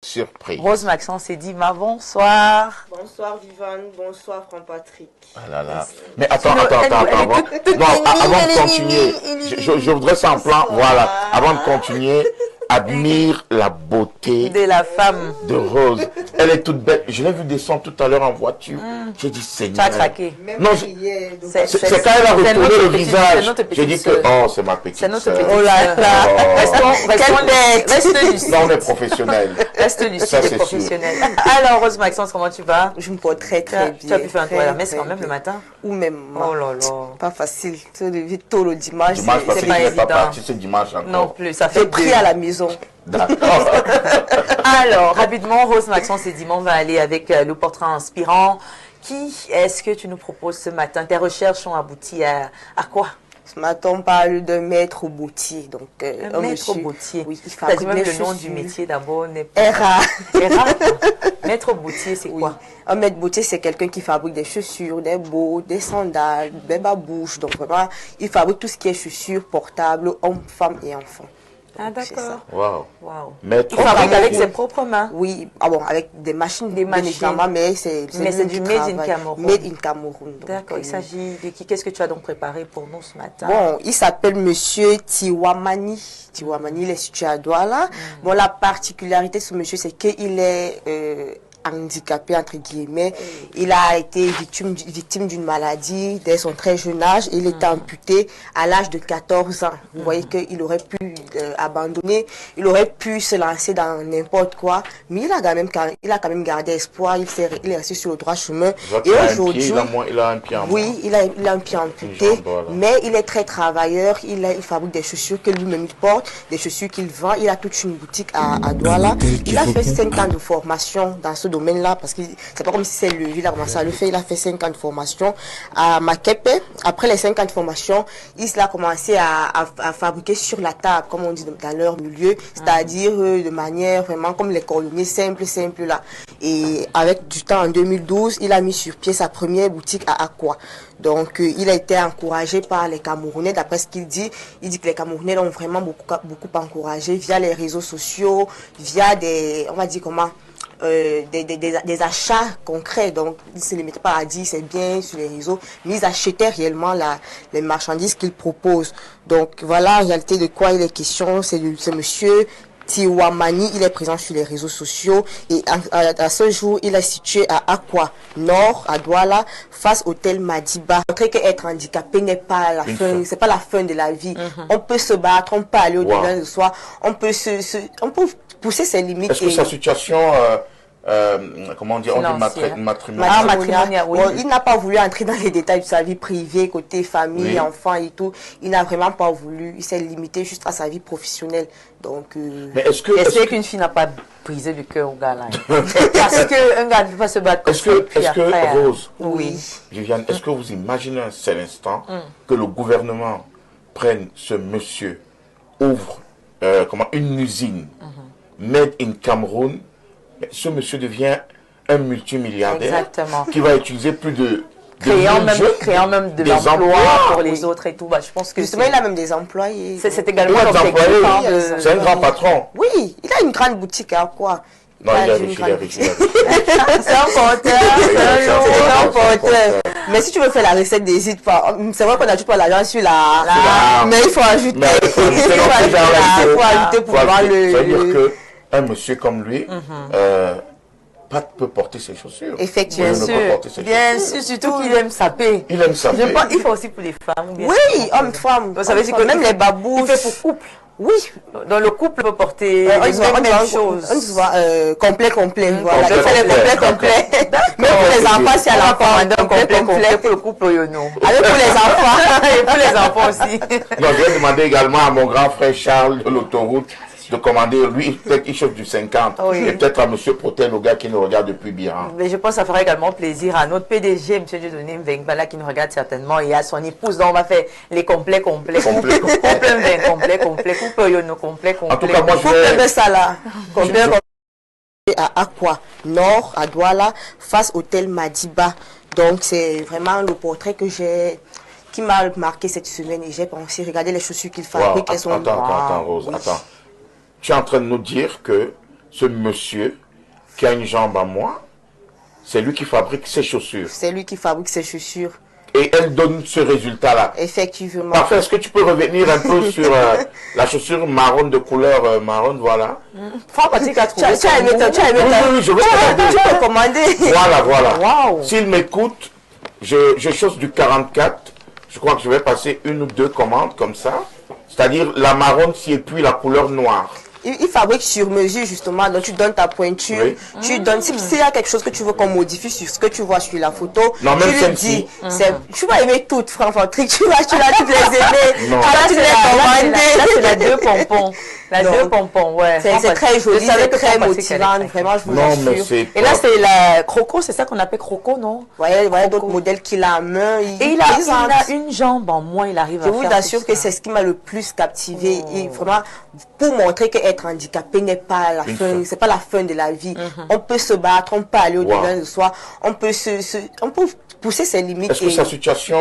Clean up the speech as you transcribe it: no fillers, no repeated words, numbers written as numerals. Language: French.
surprise. Rose Maxence et Dima, bonsoir. Bonsoir Viviane, bonsoir Franck-Patrick. Ah là là. Mais attends, non, avant de continuer, je voudrais ça en plan, voilà, avant de continuer, admire la beauté de la femme de Rose. Elle est toute belle. Je l'ai vu descendre tout à l'heure en voiture. J'ai dit, Seigneur. Tu as craqué. Non, c'est quand elle a retourné le visage. J'ai dit que, oh, c'est ma petite sœur. Oh là là. Reste lucide. Non, on est professionnels. Reste lucide et professionnel. Alors, Rose Maxence, comment tu vas? Je me porte très bien. Tu as pu faire un tour à la messe quand même le matin? Ou même. Oh là là. Pas facile. Se lever tôt le dimanche. Dimanche, parce que pas tu n'es évident. pas parti ce dimanche encore. Non plus, ça fait J'ai pris à la maison. D'accord. Alors, rapidement, Rose Maxence et Dimon va aller avec le portrait inspirant. Qui est-ce que tu nous proposes ce matin? Tes recherches ont abouti à quoi? Ce matin, on parle d'un maître bottier. Donc, un maître bottier. Oui, il fabrique même des le nom du chaussures. métier d'abord n'est pas. Era. Maître bottier, c'est Oui. quoi? Un maître bottier, c'est quelqu'un qui fabrique des chaussures, des bottes, des sandales, des babouches. Donc, vraiment, il fabrique tout ce qui est chaussures portables, hommes, femmes et enfants. Ah, Donc, c'est ça. d'accord. Waouh. Wow. Maître Il fabrique avec bottier. ses propres mains. Oui, ah bon, avec des machines, Des bien machines. évidemment, mais c'est du made in Cameroun. Made in Cameroun. donc, D'accord. Il s'agit de qui? Qu'est-ce que tu as donc préparé pour nous ce matin? Bon, il s'appelle Monsieur Tiwamani. Tiwamani, il est situé à Douala. Bon, la particularité de ce monsieur, c'est qu'il est handicapé, entre guillemets. Il a été victime d'une maladie dès son très jeune âge. Il était amputé à l'âge de 14 ans. Vous voyez qu'il aurait pu abandonner, il aurait pu se lancer dans n'importe quoi, mais il a quand même gardé espoir. Il est resté sur le droit chemin. Et aujourd'hui, il a un pied en moins. oui, il a un pied amputé, mais il est très travailleur. Il fabrique des chaussures que lui-même il porte, des chaussures qu'il vend. Il a toute une boutique à Douala. Il a fait 5 ans de formation dans ce domaine-là, parce que c'est pas comme si c'est lui, il a commencé à le faire. Il a fait 5 ans de formation à Makepe. Après les 5 ans de formation, il a commencé à fabriquer sur la table, comme on dit dans leur milieu, c'est-à-dire de manière vraiment comme les cordonniers simples là. Et avec du temps, en 2012, il a mis sur pied sa première boutique à Aqua. Donc, il a été encouragé par les Camerounais, d'après ce qu'il dit. Il dit que les Camerounais l'ont vraiment beaucoup encouragé via les réseaux sociaux, via on va dire comment, des achats concrets. Donc, ils ne se limitaient pas à dire c'est bien sur les réseaux, mais ils achetaient réellement les marchandises qu'ils proposent. Donc, voilà en réalité de quoi il est question. C'est monsieur Tiwamani, il est présent sur les réseaux sociaux et à ce jour, il est situé à Aqua Nord, à Douala, face au Hôtel Madiba. Montrer qu'être handicapé n'est pas la fin, c'est pas la fin de la vie. On peut se battre, on peut aller au-delà de soi, on peut pousser ses limites. Est-ce que sa situation, comment dire, matrimoniale, oui. Bon, il n'a pas voulu entrer dans les détails de sa vie privée, côté famille, oui. enfants et tout. Il n'a vraiment pas voulu. Il s'est limité juste à sa vie professionnelle. Donc, mais est-ce qu'une fille n'a pas brisé le cœur au gars là? Parce qu'un gars ne peut pas se battre comme ça. Est-ce que Rose, oui. Viviane, est-ce que vous imaginez un seul instant que le gouvernement prenne ce monsieur, ouvre une usine made in Cameroun? Ce monsieur devient un multimilliardaire. Exactement. Qui va utiliser plus de créant même de l'emploi pour les autres et tout. Bah, je pense que justement, il a même des employés. C'est également l'objectif. C'est un grand patron. Oui, il a une grande boutique à quoi? Non, il est riche. C'est un porteur. C'est un porteur. Mais si tu veux faire la recette, n'hésite pas. C'est vrai qu'on n'ajoute pas l'argent sur la... Mais il faut ajouter. Il faut ajouter pour voir le... Ça veut dire qu'un monsieur comme lui... Pat peut porter ses chaussures. Effectivement. Bien sûr, surtout qu'il aime saper. Il aime saper. Il fait aussi pour les femmes. Oui, hommes-femmes. Ça veut dire que même les babouches. Il fait pour couple. Oui. Dans le couple peut porter les mêmes choses. On se voit complet. Voilà. Il fait les complets. Mais pour les enfants, c'est à la fin. Complet pour le couple, non. Avec pour les enfants. Et pour les enfants aussi. Donc, je vais demander également à mon grand frère Charles de l'autoroute de commander, lui, peut-être il chauffe du 50. Oui. Et peut-être à M. Protel, le gars qui nous regarde depuis Biran. Mais je pense que ça fera également plaisir à notre PDG, M. Dieudonné Mvengbala, qui nous regarde certainement, et à son épouse. Donc, on va faire les complets. Couple. En tout cas, moi, je vais... ça là. À Aqua Nord, à Douala, face au Hôtel Madiba. Donc, c'est vraiment le portrait qui m'a marqué cette semaine. Et j'ai pensé, regarder les chaussures qu'il fabrique. Attends, Rose, attends. Tu es en train de nous dire que ce monsieur qui a une jambe à moi, c'est lui qui fabrique ses chaussures. C'est lui qui fabrique ses chaussures. Et elle donne ce résultat-là. Effectivement. Parfait. Est-ce que tu peux revenir un peu sur la chaussure marron de couleur marron, voilà. Pratique à trouver. Tu as aimé, Oui, je veux tu peux commander. Voilà. Wow. S'il m'écoute, je chausse du 44. Je crois que je vais passer une ou deux commandes comme ça. C'est-à-dire la marron et puis la couleur noire. Il fabrique sur mesure justement, donc tu donnes ta pointure, Oui. tu donnes, s'il y a quelque chose que tu veux qu'on modifie sur ce que tu vois sur la photo, Non, tu même lui celle-ci. dis, tu vas aimer toutes, Franck, tu vas toutes les aimer, Non. là tu les commander. Là, c'est la deux pompons. La Non. deux pompons, ouais. C'est très joli, Je savais c'est que très Franck Patrick allait motivant, être vraiment je vous Non, mais assure. c'est... Et là, c'est la croco, c'est ça qu'on appelle croco, non? Voyez d'autres modèles qu'il a en main. Et il a une jambe en moins, il arrive Je à vous faire assure tout que ça. c'est ce qui m'a le plus captivé. Et vraiment, pour montrer qu'être handicapé n'est pas la fin, c'est pas la fin de la vie. On peut se battre, on peut aller au-delà de soi, on peut pousser ses limites. Est-ce que sa situation